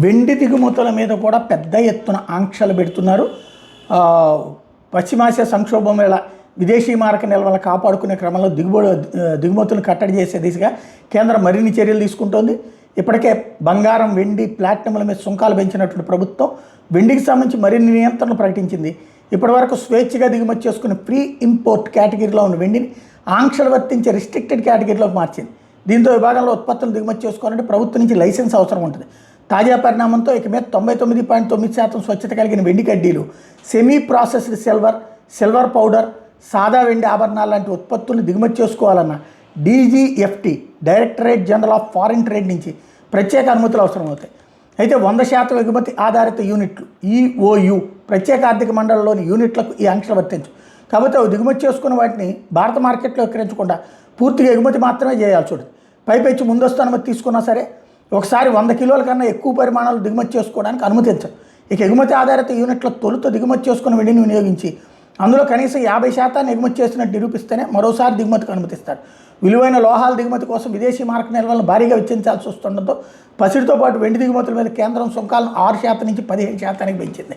వెండి దిగుమతుల మీద కూడా పెద్ద ఎత్తున ఆంక్షలు పెడుతున్నారు. పశ్చిమాసియా సంక్షోభం వేళ విదేశీ మారక నిల్వలు కాపాడుకునే క్రమంలో దిగుమతులను కట్టడి చేసే దిశగా కేంద్రం మరిన్ని చర్యలు తీసుకుంటోంది. ఇప్పటికే బంగారం, వెండి, ప్లాటినంల మీద సుంకాలు పెంచినటువంటి ప్రభుత్వం వెండికి సంబంధించి మరిన్ని నియంత్రణలు ప్రకటించింది. ఇప్పటివరకు స్వేచ్ఛగా దిగుమతి చేసుకుని ప్రీ ఇంపోర్ట్ కేటగిరీలో ఉన్న వెండిని ఆంక్షలు వర్తించే రిస్ట్రిక్టెడ్ కేటగిరీలోకి మార్చింది. దీంతో విభాగంలో ఉత్పత్తులు దిగుమతి చేసుకోవాలంటే ప్రభుత్వం నుంచి లైసెన్స్ అవసరం ఉంటుంది. తాజా పరిణామంతో ఇక మీద 99.9% స్వచ్ఛత కలిగిన వెండి కడ్డీలు, సెమీ ప్రాసెస్డ్ సిల్వర్ పౌడర్, సాదా వెండి ఆభరణాలు లాంటి ఉత్పత్తులను దిగుమతి చేసుకోవాలన్న DGFT directorate general of foreign trade నుంచి ప్రత్యేక అనుమతులు అవసరమవుతాయి. అయితే 100% ఎగుమతి ఆధారిత యూనిట్లు ఈఓయు ప్రత్యేక ఆర్థిక మండలిలోని యూనిట్లకు ఈ ఆంక్షలు వర్తించు. కాబట్టి అవి దిగుమతి చేసుకున్న వాటిని భారత మార్కెట్లో విక్రయించకుండా పూర్తిగా ఎగుమతి మాత్రమే చేయాల్సి ఉంటుంది. పైపెచ్చి ముందస్తు అనుమతి తీసుకున్నా సరే ఒకసారి 100 కిలోల కన్నా ఎక్కువ పరిమాణాలు దిగుమతి చేసుకోవడానికి అనుమతించరు. ఇక ఎగుమతి ఆధారిత యూనిట్ల తొలుత దిగుమతి చేసుకున్న వెండిని వినియోగించి అందులో కనీసం 50% ఎగుమతి చేసినట్టు నిరూపిస్తేనే మరోసారి దిగుమతికి అనుమతిస్తారు. విలువైన లోహాల దిగుమతి కోసం విదేశీ మారక నిల్వలను భారీగా వెచ్చించాల్సి వస్తుండటంతో పసిడితో పాటు వెండి దిగుమతుల మీద కేంద్రం సుంకాలను 6% నుంచి 15% పెంచింది.